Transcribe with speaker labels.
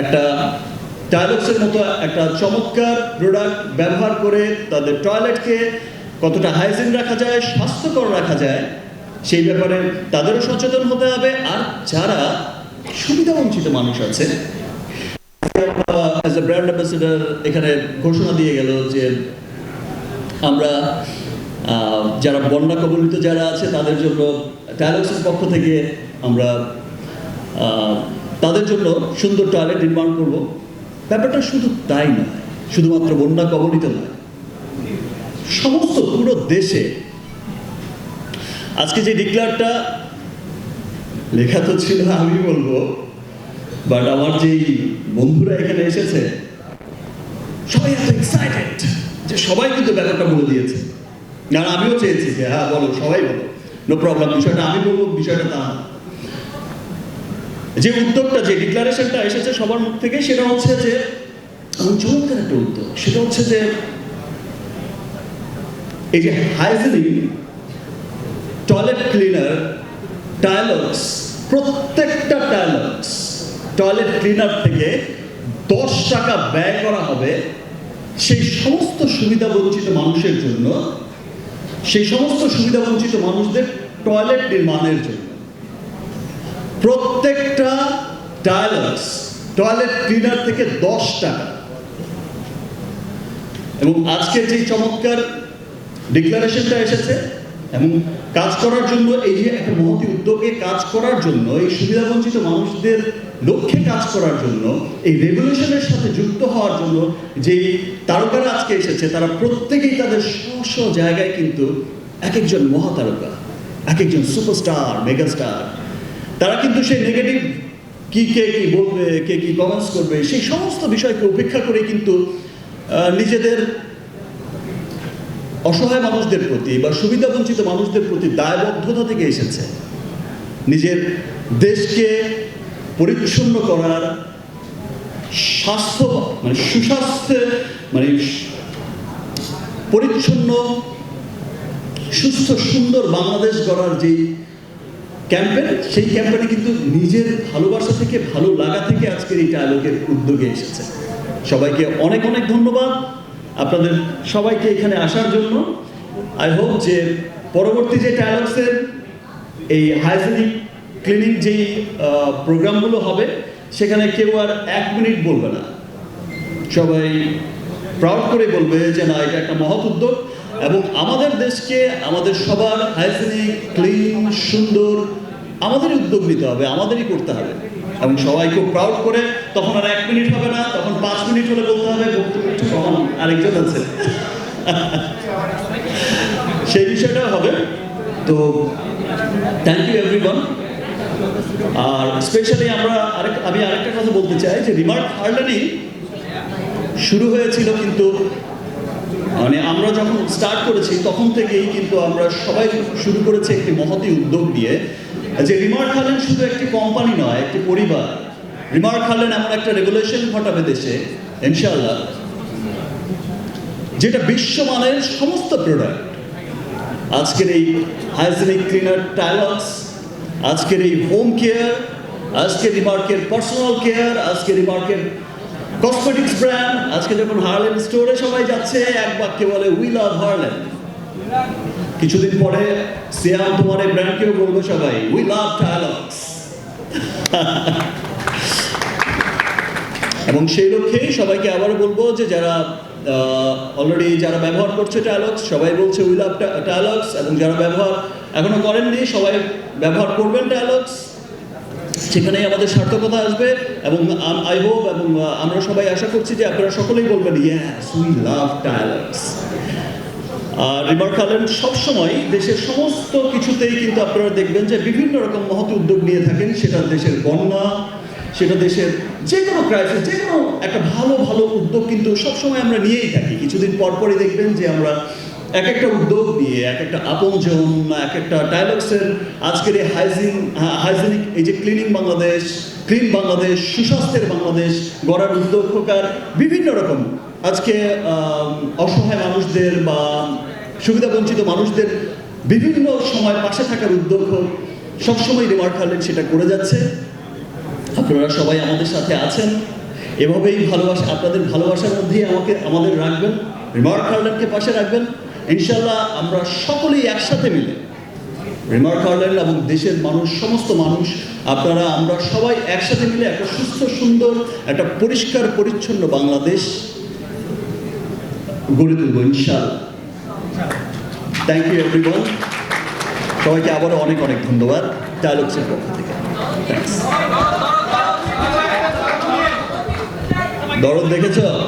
Speaker 1: একটা ডায়ালগসের মতো একটা চমৎকার প্রোডাক্ট ব্যবহার করে তাদের টয়লেটকে কতটা হাইজিন রাখা যায়, স্বাস্থ্যকর রাখা যায়, সেই ব্যাপারে তাদেরও সচেতন হতে হবে। আর যারা সুবিধাবঞ্চিত মানুষ আছে, অ্যাজ এ ব্র্যান্ড অ্যাম্বাসেডর এখানে ঘোষণা দিয়ে গেল যে আমরা যারা বন্যা কবলিত যারা আছে তাদের জন্য ডায়ালগসের পক্ষ থেকে আমরা তাদের জন্য সুন্দর টয়লেট নির্মাণ করব। ব্যাপারটা শুধু তাই নয়, শুধুমাত্র বন্যা কবলিত নয়, সমস্ত পুরো দেশে আজকে যে ডিক্লারটা লেখা তো ছিল আমি বলবো, বাট আমার যেই বন্ধুরা এখানে এসেছে সবাই এত এক্সাইটেড যে সবাই কিন্তু ব্যাপারটা বলে দিয়েছে। আর আমিও চেয়েছি যে হ্যাঁ বলো, সবাই বলো, নো প্রবলেম, বিষয়টা আমি বলবো, বিষয়টা তা না। যে উদ্যোগটা, যে ডিক্লারেশনটা এসেছে সবার মুখ থেকে, সেটা হচ্ছে যে চমৎকার একটা উদ্যোগ। সেটা হচ্ছে যে এই যে হাইজিনিক টয়লেট ক্লিনার ডায়ালগস, প্রত্যেকটা ডায়ালগস টয়লেট ক্লিনার থেকে 10 টাকা ব্যয় করা হবে সেই সমস্ত সুবিধাবঞ্চিত মানুষের জন্য, সেই সমস্ত সুবিধাবঞ্চিত মানুষদের টয়লেট নির্মাণের জন্য। প্রত্যেকটা ডায়ালগস টয়লেট ক্লিনার থেকে 10 টাকা। এবং আজকে যে চমৎকার ডিক্লারেশনটা এসেছে এবং কাজ করার জন্য, এই যে একটা মহতি উদ্যোগে কাজ করার জন্য, এই সুবিধাবঞ্চিত মানুষদের লক্ষ্যে কাজ করার জন্য, এই রেভলিউশনের সাথে যুক্ত হওয়ার জন্য যে তারকারা আজকে এসেছে, তারা প্রত্যেকেই তাদের স্ব জায়গায় কিন্তু এক একজন মহাতারকা, এক একজন সুপারস্টার, মেগাস্টার। তারা কিন্তু সেই নেগেটিভ কে কি বলবে, কে কি কমেন্টস করবে, সেই সমস্ত বিষয়কে উপেক্ষা করে কিন্তু নিজেদের অসহায় মানুষদের প্রতি বা সুবিধাবঞ্চিত মানুষদের প্রতি দায়বদ্ধতা থেকে এসেছে। নিজের দেশকে পরিচ্ছন্ন করার, স্বাস্থ্য মানে সুস্বাস্থ্য মানে পরিচ্ছন্ন সুস্থ সুন্দর বাংলাদেশ গড়ার যেই ক্যাম্পেন, সেই ক্যাম্পেনে কিন্তু নিজের ভালোবাসা থেকে, ভালো লাগা থেকে আজকের এই ডায়ালগের উদ্যোগে এসেছে। সবাইকে অনেক অনেক ধন্যবাদ আপনাদের সবাইকে এখানে আসার জন্য। আই হোপ যে পরবর্তী যে ডায়ালগসের এই হাইজিনিক ক্লিনিং যেই প্রোগ্রামগুলো হবে, সেখানে কেউ আর 1 মিনিট বলবে না, সবাই প্রাউড করে বলবে যে না, এটা একটা মহৎ উদ্যোগ এবং আমাদের দেশকে আমাদের সবার হাইজিনিক, ক্লিন, সুন্দর আমাদেরই উদ্যোগ নিতে হবে, আমাদেরই করতে হবে। এবং সবাই খুব প্রাউড করে, তখন আর 1 মিনিট হবে না, তখন 5 মিনিট হলে বলতে হবে তখন আরেকজন আছে সেই বিষয়টা হবে। তো থ্যাংক ইউ এভরিওয়ান। আর স্পেশালি আমি আরেকটা কথা বলতে চাই যে রিমার্ক হার্লেনি শুরু হয়েছিল, কিন্তু মানে আমরা যখন স্টার্ট করেছি তখন থেকেই কিন্তু আমরা সবাই শুরু করেছি একটি মহতী উদ্যোগ নিয়ে, যে রিমার্ক হার্লেন শুধু একটি কোম্পানি নয়, একটি পরিবার। রিমার্ক হার্লেন এমন একটা রেগুলেশন ঘটাবে দেশে ইনশাআল্লাহ, যেটা বিশ্বমানের সমস্ত প্রোডাক্ট, আজকের এই হাইজিনিক ক্লিনার ডায়ালগস, আজকের এই হোম কেয়ার, আজকের রিমার্কের পার্সোনাল কেয়ার, আজকের রিমার্কের কসমেটিক্স ব্র্যান্ড, আজকে যখন হার্লেন স্টোরে সবাই যাচ্ছে এক বাক্যে বলে উই লাভ হার্লেন। কিছুদিন পরে সিয়াম তোমার এই ব্র্যান্ডকেও বলবো সবাই উই লাভ ডায়ালগস। এবং সেই লক্ষ্যেই সবাইকে আবারও বলবো যে যারা অলরেডি যারা ব্যবহার করছে ডায়ালগস, সবাই বলছে উই লাভ ডায়ালগস, এবং যারা ব্যবহার এখনো করেননি সবাই ব্যবহার করবেন ডায়ালগস। সেখানেই আমাদের সার্থকতা আসবে এবং আই হোপ এবং আমরা সবাই আশা করছি যে আপনারা সকলেই বলবেন ইয়েস উই লাভ ডায়ালগস। আর রিমার্ক হার্লেন সবসময় দেশের সমস্ত কিছুতেই কিন্তু আপনারা দেখবেন যে বিভিন্ন রকম মহৎ উদ্যোগ নিয়ে থাকেন, সেটা দেশের বন্যা, সেটা দেশের যে কোনো ক্রাইসিস, যে কোনো একটা ভালো ভালো উদ্যোগ কিন্তু সবসময় আমরা নিয়েই থাকি। কিছুদিন পরপরই দেখবেন যে আমরা এক একটা উদ্যোগ নিয়ে, এক একটা আপনজন, এক একটা ডায়ালগসের আজকের এই হাইজিনিক এই যে ক্লিনিং বাংলাদেশ, ক্লিন বাংলাদেশ, সুস্বাস্থ্যের বাংলাদেশ গড়ার উদ্যোগ হোকার বিভিন্ন রকম আজকে অসহায় মানুষদের বা সুবিধাবঞ্চিত মানুষদের বিভিন্ন সময় পাশে থাকার উদ্যোগ হোক, সবসময় রিমার্ক হার্লেন সেটা করে যাচ্ছে। আপনারা সবাই আমাদের সাথে আছেন এভাবেই ভালোবাসা, আপনাদের ভালোবাসার মধ্যেই আমাদের রাখবেন, রিমার্ক হার্ল্যান্ডকে পাশে রাখবেন। ইনশাল্লাহ আমরা সকলেই একসাথে মিলে রিমার্ক হার্ল্যান্ড এবং দেশের মানুষ, সমস্ত মানুষ, আপনারা, আমরা সবাই একসাথে মিলে একটা সুস্থ সুন্দর একটা পরিষ্কার পরিচ্ছন্ন বাংলাদেশ গড়ে তুলব ইনশাল্লাহ। থ্যাংক ইউ এভরিওয়ান, সবাইকে আবারও অনেক অনেক ধন্যবাদ ডায়ালগসের পক্ষ থেকে। থ্যাংকস। দরদ দেখেছ?